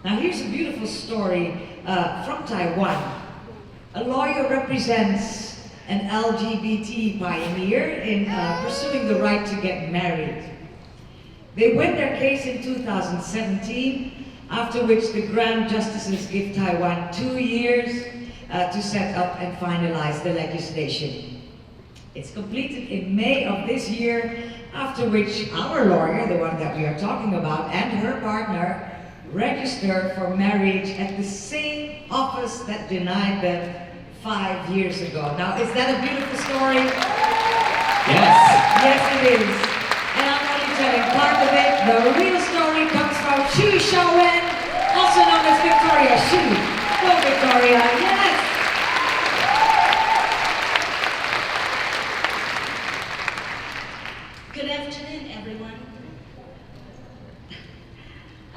Now here's a beautiful story from Taiwan. A lawyer represents an LGBT pioneer in pursuing the right to get married. They win their case in 2017, after which the Grand Justices give Taiwan 2 years to set up and finalize the legislation. It's completed in May of this year, after which our lawyer, the one that we are talking about, and her partner register for marriage at the same office that denied them 5 years ago. Now, is that a beautiful story? Yes. Yes, it is. And I'm only telling part of it. The real story comes from Chi Chia-wei, also known as Victoria Hsu. Go, Victoria, yes! Good afternoon, everyone.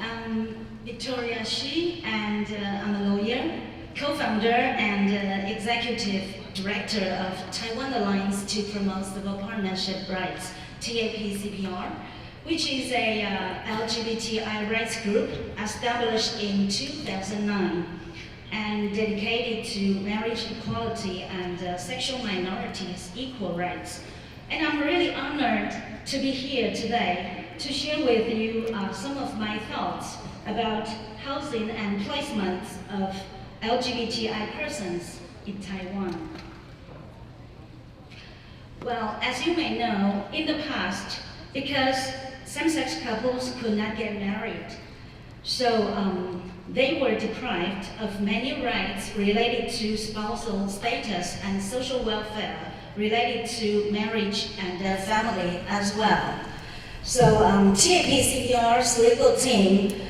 I'm Victoria Hsu, and I'm a lawyer, co-founder and executive director of Taiwan Alliance to Promote Civil Partnership Rights, TAPCPR, which is a LGBTI rights group established in 2009 and dedicated to marriage equality and sexual minorities' equal rights. And I'm really honored to be here today to share with you some of my thoughts about housing and placement of LGBTI persons in Taiwan. Well, as you may know, in the past, because same-sex couples could not get married, so they were deprived of many rights related to spousal status and social welfare related to marriage and family as well. So TAPCPR's legal team,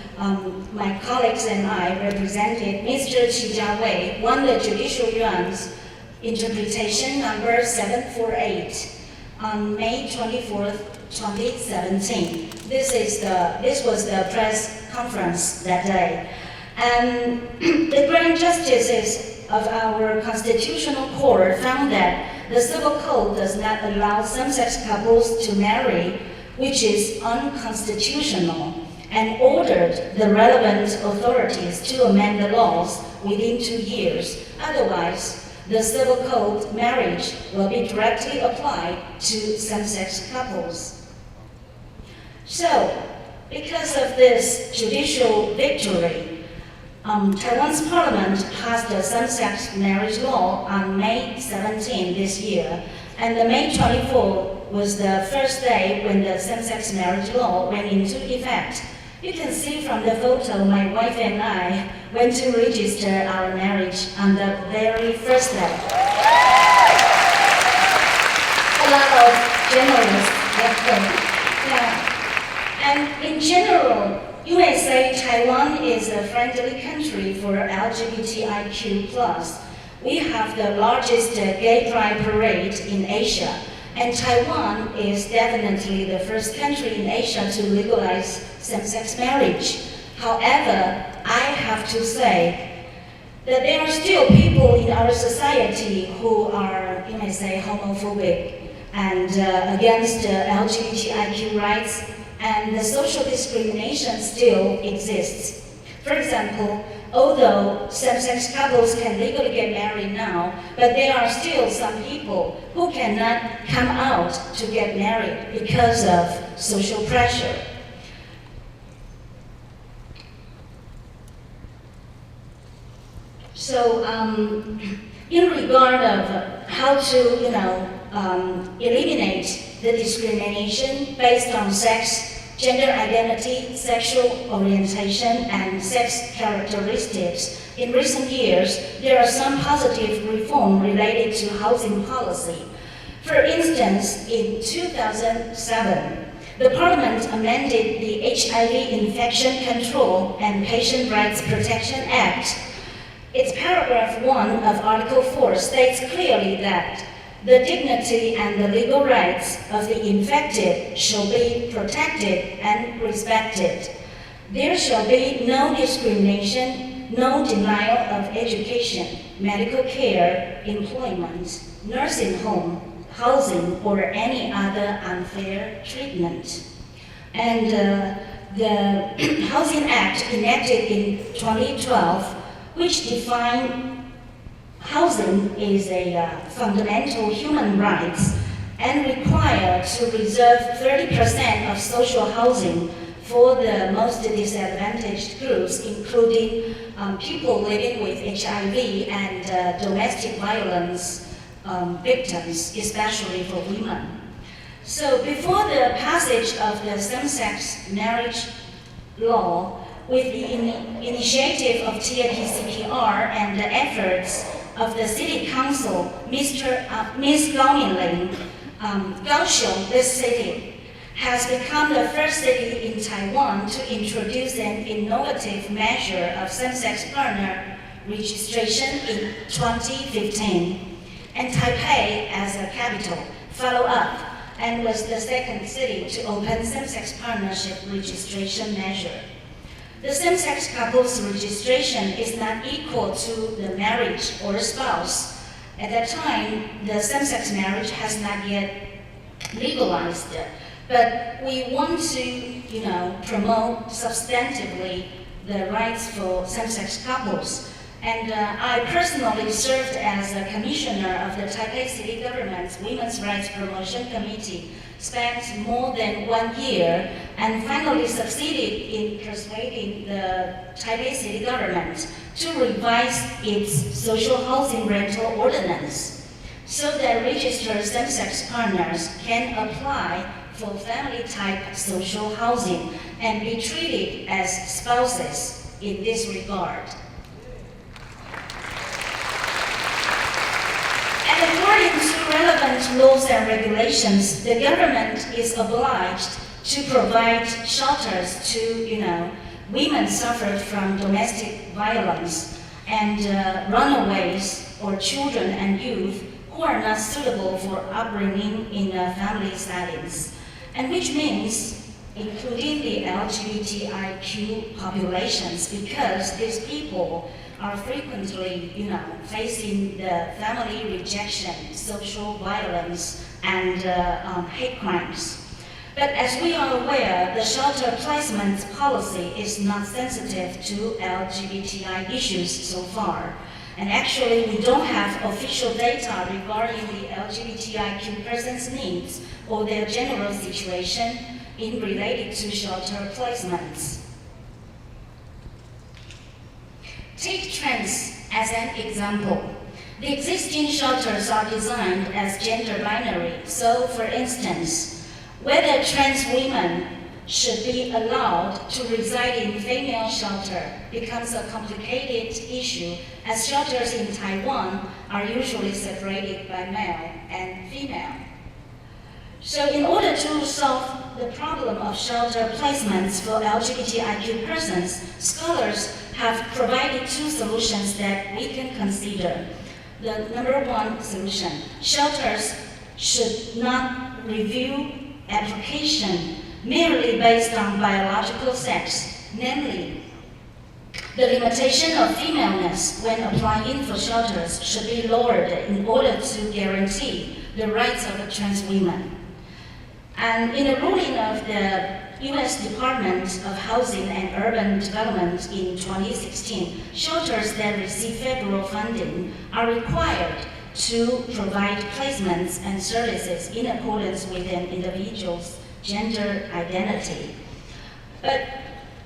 my colleagues and I represented Mr. Chi Chia-wei, won the Judicial Yuan's interpretation number 748 on May 24th, 2017. This was the press conference that day. And the Grand Justices of our Constitutional Court found that the Civil Code does not allow same-sex couples to marry, which is unconstitutional, and ordered the relevant authorities to amend the laws within 2 years. Otherwise, the Civil Code marriage will be directly applied to same-sex couples. So, because of this judicial victory, Taiwan's parliament passed the same-sex marriage law on May 17 this year, and the May 24 was the first day when the same-sex marriage law went into effect. You can see from the photo, my wife and I went to register our marriage on the very first day. A lot of journalists, yeah. And in general, you may say Taiwan is a friendly country for LGBTIQ+. We have the largest gay pride parade in Asia, and Taiwan is definitely the first country in Asia to legalize same-sex marriage. However, I have to say that there are still people in our society who are, you may say, homophobic and against LGBTIQ rights, and the social discrimination still exists. For example, although same-sex couples can legally get married now, but there are still some people who cannot come out to get married because of social pressure. So, in regard of how to, eliminate the discrimination based on sex, gender identity, sexual orientation, and sex characteristics, in recent years, there are some positive reform related to housing policy. For instance, in 2007, the Parliament amended the HIV Infection Control and Patient Rights Protection Act. Its paragraph 1 of Article 4 states clearly that the dignity and the legal rights of the infected shall be protected and respected. There shall be no discrimination, no denial of education, medical care, employment, nursing home, housing, or any other unfair treatment. And the Housing Act enacted in 2012, which defined housing is a fundamental human right and required to reserve 30% of social housing for the most disadvantaged groups, including people living with HIV and domestic violence victims, especially for women. So before the passage of the same-sex marriage law, with the initiative of TAPCPR and the efforts of the City Council, Ms. Gao Minling, Kaohsiung, this city, has become the first city in Taiwan to introduce an innovative measure of same-sex partner registration in 2015. And Taipei, as a capital, followed up and was the second city to open same-sex partnership registration measure. The same-sex couples registration is not equal to the marriage or spouse. At that time, the same-sex marriage has not yet legalized, but we want to, promote substantively the rights for same-sex couples. And I personally served as a commissioner of the Taipei City Government's Women's Rights Promotion Committee, spent more than 1 year, and finally succeeded in persuading the Taipei City Government to revise its social housing rental ordinance so that registered same-sex partners can apply for family-type social housing and be treated as spouses in this regard. According to relevant laws and regulations, the government is obliged to provide shelters to, women suffered from domestic violence and runaways or children and youth who are not suitable for upbringing in family settings, and which means including the LGBTIQ populations, because these people are frequently, facing the family rejection, social violence, and hate crimes. But as we are aware, the shelter placement policy is not sensitive to LGBTI issues so far. And actually, we don't have official data regarding the LGBTIQ persons' needs or their general situation in related to shelter placements. Take trans as an example. The existing shelters are designed as gender binary. So, for instance, whether trans women should be allowed to reside in female shelter becomes a complicated issue, as shelters in Taiwan are usually separated by male and female. So in order to solve the problem of shelter placements for LGBTIQ persons, scholars have provided two solutions that we can consider. The number one solution, shelters should not review application merely based on biological sex, namely, the limitation of femaleness when applying for shelters should be lowered in order to guarantee the rights of trans women. And in a ruling of the U.S. Department of Housing and Urban Development in 2016, shelters that receive federal funding are required to provide placements and services in accordance with an individual's gender identity. But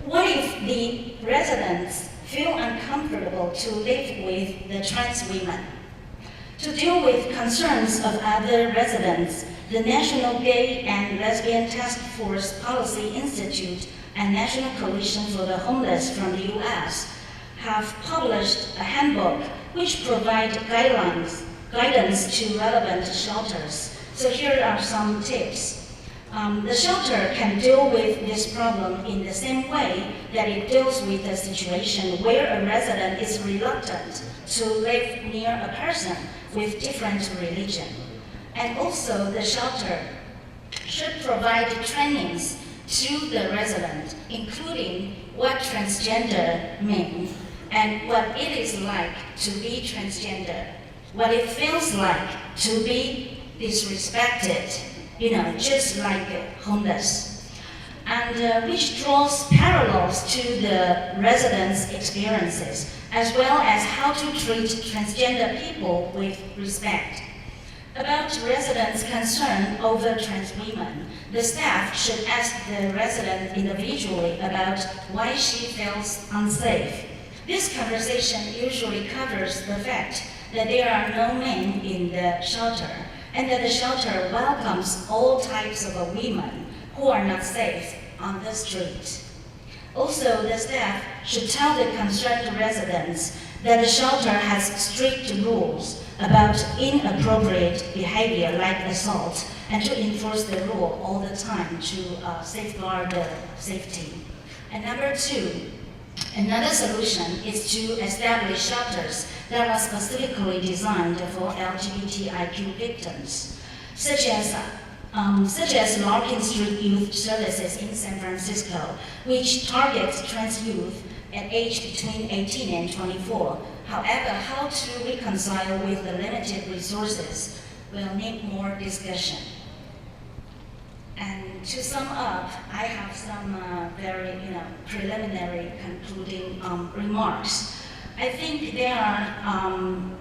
what if the residents feel uncomfortable to live with the trans women? To deal with concerns of other residents, the National Gay and Lesbian Task Force Policy Institute and National Coalition for the Homeless from the U.S. have published a handbook which provides guidance to relevant shelters. So here are some tips. The shelter can deal with this problem in the same way that it deals with a situation where a resident is reluctant to live near a person with different religion. And also, the shelter should provide trainings to the resident, including what transgender means and what it is like to be transgender, what it feels like to be disrespected, just like homeless. And and which draws parallels to the residents' experiences, as well as how to treat transgender people with respect. About residents' concern over trans women, the staff should ask the resident individually about why she feels unsafe. This conversation usually covers the fact that there are no men in the shelter, and that the shelter welcomes all types of women who are not safe on the street. Also, the staff should tell the concerned residents that the shelter has strict rules about inappropriate behavior like assault, and to enforce the rule all the time to safeguard the safety. And number two, another solution is to establish shelters that are specifically designed for LGBTIQ victims, such as Larkin Street Youth Services in San Francisco, which targets trans youth at age between 18 and 24. However, how to reconcile with the limited resources will need more discussion. And to sum up, I have some very preliminary concluding remarks. I think there are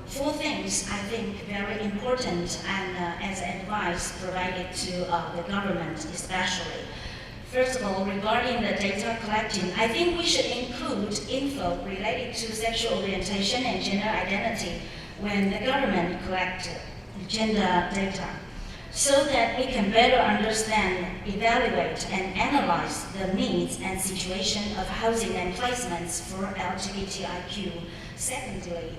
4 things I think very important and as advice provided to the government especially. First of all, regarding the data collecting, I think we should include info related to sexual orientation and gender identity when the government collects gender data, so that we can better understand, evaluate, and analyze the needs and situation of housing and placements for LGBTIQ. Secondly,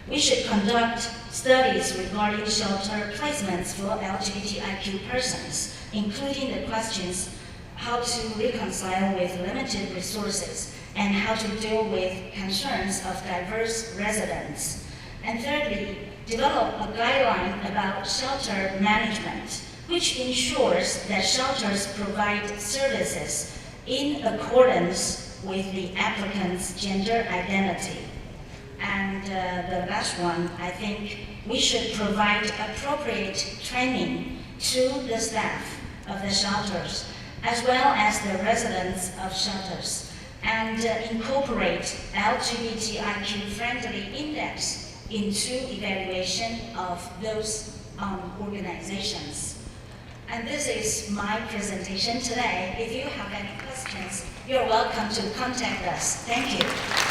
we should conduct studies regarding shelter placements for LGBTIQ persons, including the questions how to reconcile with limited resources and how to deal with concerns of diverse residents. And thirdly, develop a guideline about shelter management, which ensures that shelters provide services in accordance with the applicant's gender identity. And the last one, I think we should provide appropriate training to the staff of the shelters, as well as the residents of shelters, and incorporate LGBTIQ-friendly index into evaluation of those organizations. And this is my presentation today. If you have any questions, you're welcome to contact us. Thank you.